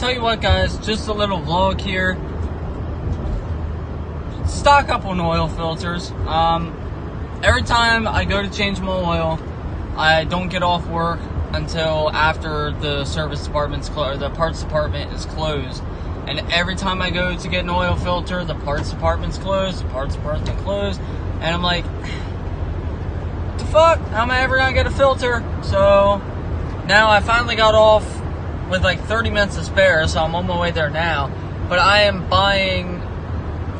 tell you what, guys, just a little vlog here. Stock up on oil filters. Every time I go to change my oil, I don't get off work until after the service department's closed, the parts department is closed. And every time I go to get an oil filter, the parts department's closed, and I'm like, what the fuck? How am I ever gonna get a filter? So now I finally got off with like 30 minutes to spare, so I'm on my way there now. But I am buying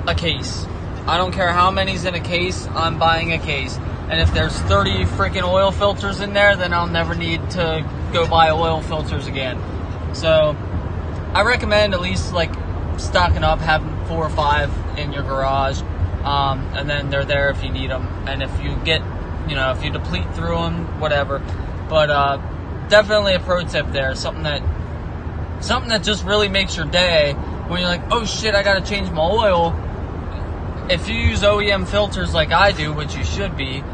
a case. I don't care how many's in a case, I'm buying a case. And if there's 30 freaking oil filters in there, then I'll never need to go buy oil filters again. So I recommend at least like stocking up, having 4 or 5 in your garage, and then they're there if you need them. And if you get, if you deplete through them, whatever. But definitely a pro tip there, something that just really makes your day when you're like, oh shit, I gotta change my oil. If you use OEM filters like I do, which you should be,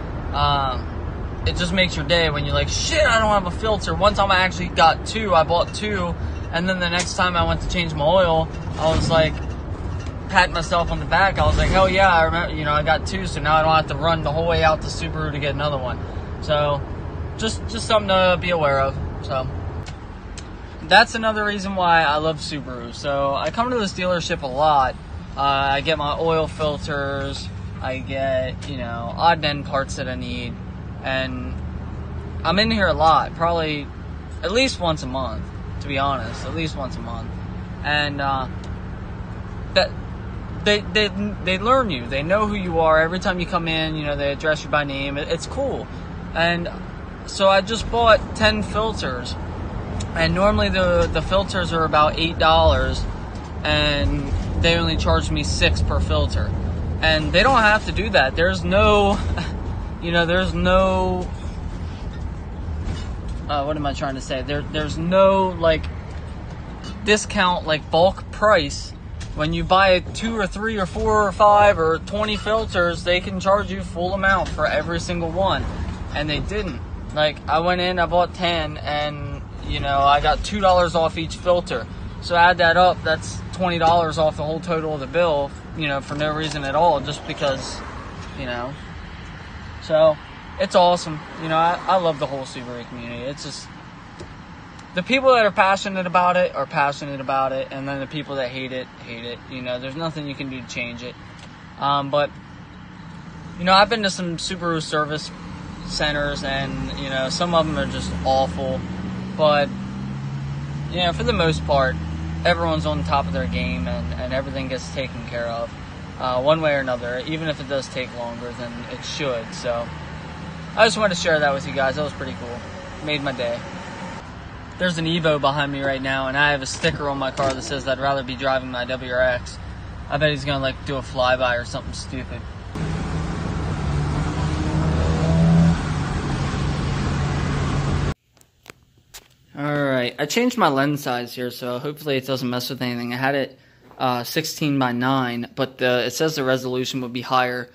it just makes your day when you're like, shit, I don't have a filter. One time I actually got 2, I bought 2, and then the next time I went to change my oil, I was like, patting myself on the back. I was like, hell yeah, I remember, I got 2, so now I don't have to run the whole way out to Subaru to get another one. So, just something to be aware of. So, that's another reason why I love Subaru. So, I come to this dealership a lot. I get my oil filters, I get, odd and end parts that I need, and I'm in here a lot, probably at least once a month, to be honest, at least once a month. And that they learn you, they know who you are. Every time you come in, they address you by name. It's cool. And so I just bought 10 filters, and normally the filters are about $8, and they only charge me $6 per filter. And they don't have to do that. There's no, there's no, what am I trying to say? There's no, like, discount, like, bulk price. When you buy 2 or 3 or 4 or 5 or 20 filters, they can charge you full amount for every single one. And they didn't. Like, I went in, I bought 10, and, I got $2 off each filter. So add that up, that's $20 off the whole total of the bill, for no reason at all, just because, So, it's awesome. I love the whole Subaru community. It's just, the people that are passionate about it, and then the people that hate it, hate it. There's nothing you can do to change it. But, I've been to some Subaru service centers, and, some of them are just awful. But, for the most part, everyone's on top of their game, and everything gets taken care of one way or another, even if it does take longer than it should. So I just wanted to share that with you guys. That was pretty cool. Made my day. There's an Evo behind me right now, and I have a sticker on my car that says I'd rather be driving my WRX. I bet he's gonna do a flyby or something stupid. Alright, I changed my lens size here, so hopefully it doesn't mess with anything. I had it 16 by 9, but it says the resolution would be higher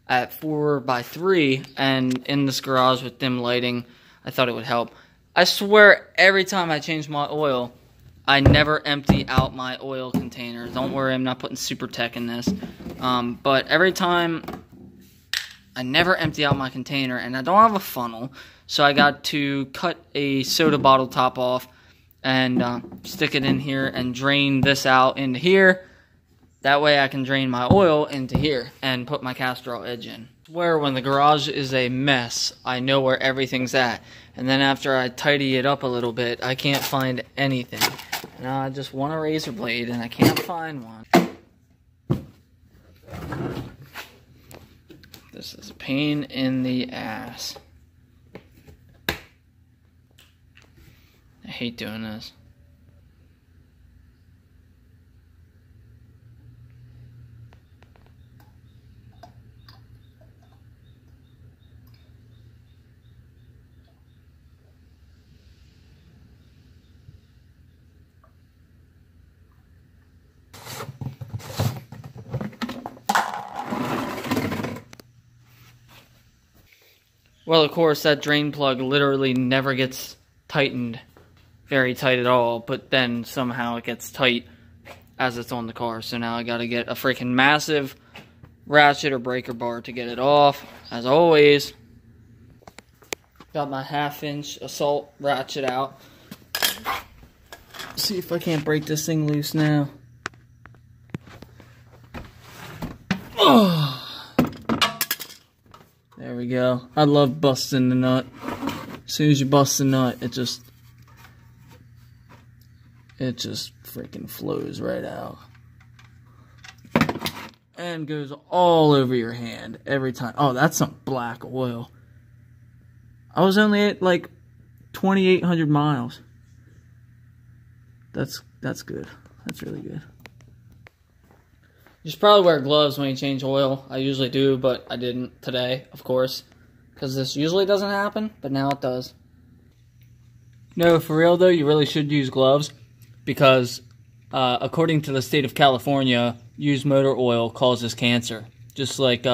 at 4 by 3, and in this garage with dim lighting, I thought it would help. I swear, every time I change my oil, I never empty out my oil container. Don't worry, I'm not putting Super Tech in this. But every time, I never empty out my container, and I don't have a funnel. So I got to cut a soda bottle top off and stick it in here and drain this out into here. That way I can drain my oil into here and put my Castrol edge in. Where when the garage is a mess, I know where everything's at. And then after I tidy it up a little bit, I can't find anything. Now I just want a razor blade and I can't find one. This is a pain in the ass. I hate doing this. Well, of course, that drain plug literally never gets tightened very tight at all, but then somehow it gets tight as it's on the car. So now I gotta get a freaking massive ratchet or breaker bar to get it off. As always, got my 1/2-inch assault ratchet out. See if I can't break this thing loose now. Oh. There we go. I love busting the nut. As soon as you bust the nut, it just freaking flows right out. And goes all over your hand every time. Oh, that's some black oil. I was only at like 2,800 miles. That's good. That's really good. You should probably wear gloves when you change oil. I usually do, but I didn't today, of course. Because this usually doesn't happen, but now it does. No, for real though, you really should use gloves. Because according to the state of California, used motor oil causes cancer. Just like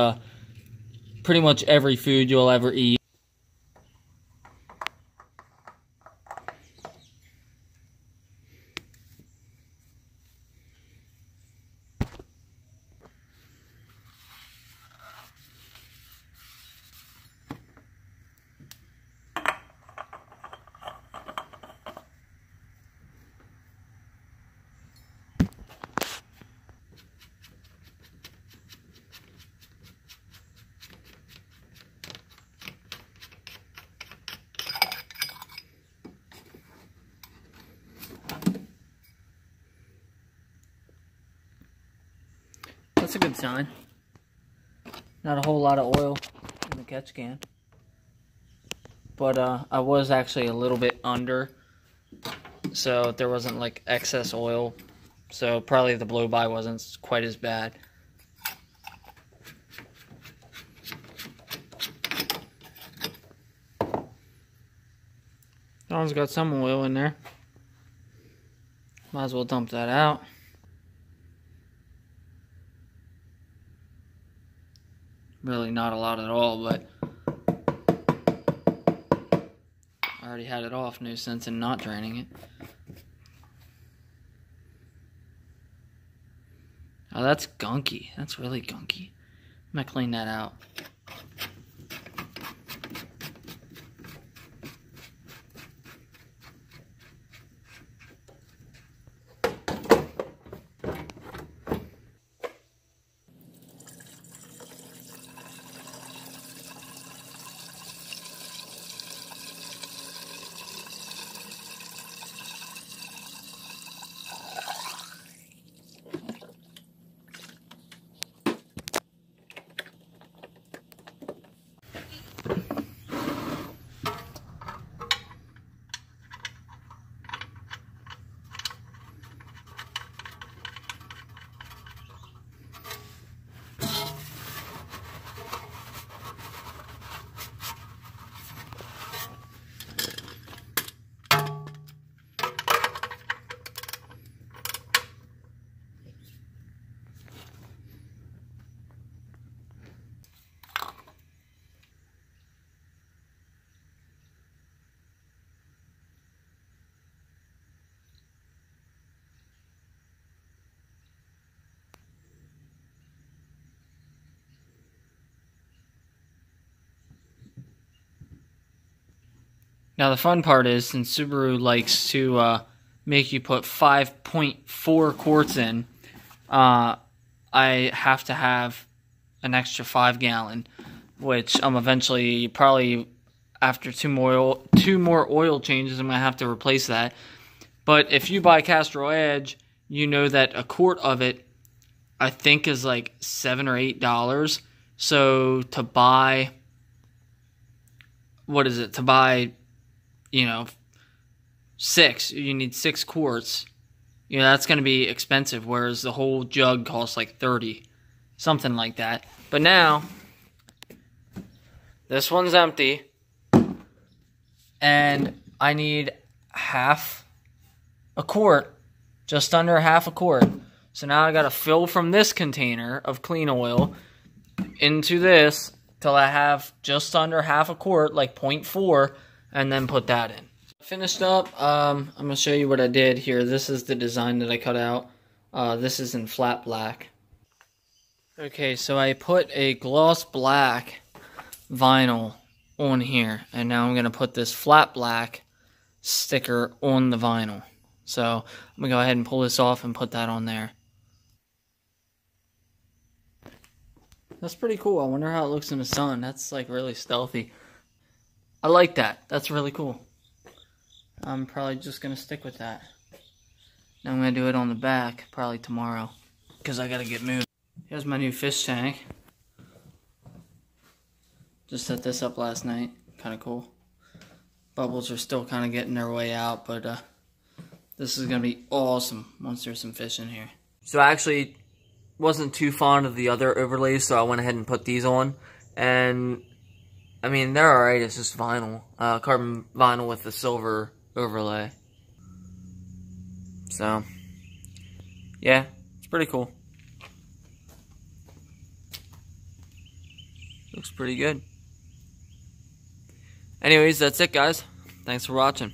pretty much every food you'll ever eat. That's a good sign. Not a whole lot of oil in the catch can. But I was actually a little bit under, so there wasn't like excess oil. So probably the blow-by wasn't quite as bad. That one's got some oil in there. Might as well dump that out. Really not a lot at all, but I already had it off. No sense in not draining it. Oh, that's gunky. That's really gunky. I'm gonna clean that out. Now the fun part is, since Subaru likes to make you put 5.4 quarts in, I have to have an extra 5-gallon, which I'm eventually, probably after two more oil changes, I'm going to have to replace that. But if you buy Castrol Edge, you know that a quart of it, I think, is like $7 or $8. So to buy, what is it? To buy, you know, 6, you need 6 quarts. You know, that's going to be expensive, whereas the whole jug costs like 30, something like that. But now, this one's empty, and I need half a quart, just under half a quart. So now I got to fill from this container of clean oil into this till I have just under half a quart, like 0.4, and then put that in. Finished up. I'm going to show you what I did here. This is the design that I cut out. This is in flat black. Okay, so I put a gloss black vinyl on here, and now I'm going to put this flat black sticker on the vinyl. So I'm going to go ahead and pull this off and put that on there. That's pretty cool. I wonder how it looks in the sun. That's like really stealthy. I like that. That's really cool. I'm probably just going to stick with that. Now I'm going to do it on the back probably tomorrow because I got to get moving. Here's my new fish tank. Just set this up last night. Kind of cool. Bubbles are still kind of getting their way out, but this is going to be awesome once there's some fish in here. So I actually wasn't too fond of the other overlays, so I went ahead and put these on. And, I mean, they're alright. It's just vinyl. Carbon vinyl with the silver overlay. So, yeah, it's pretty cool. Looks pretty good. Anyways, that's it, guys. Thanks for watching.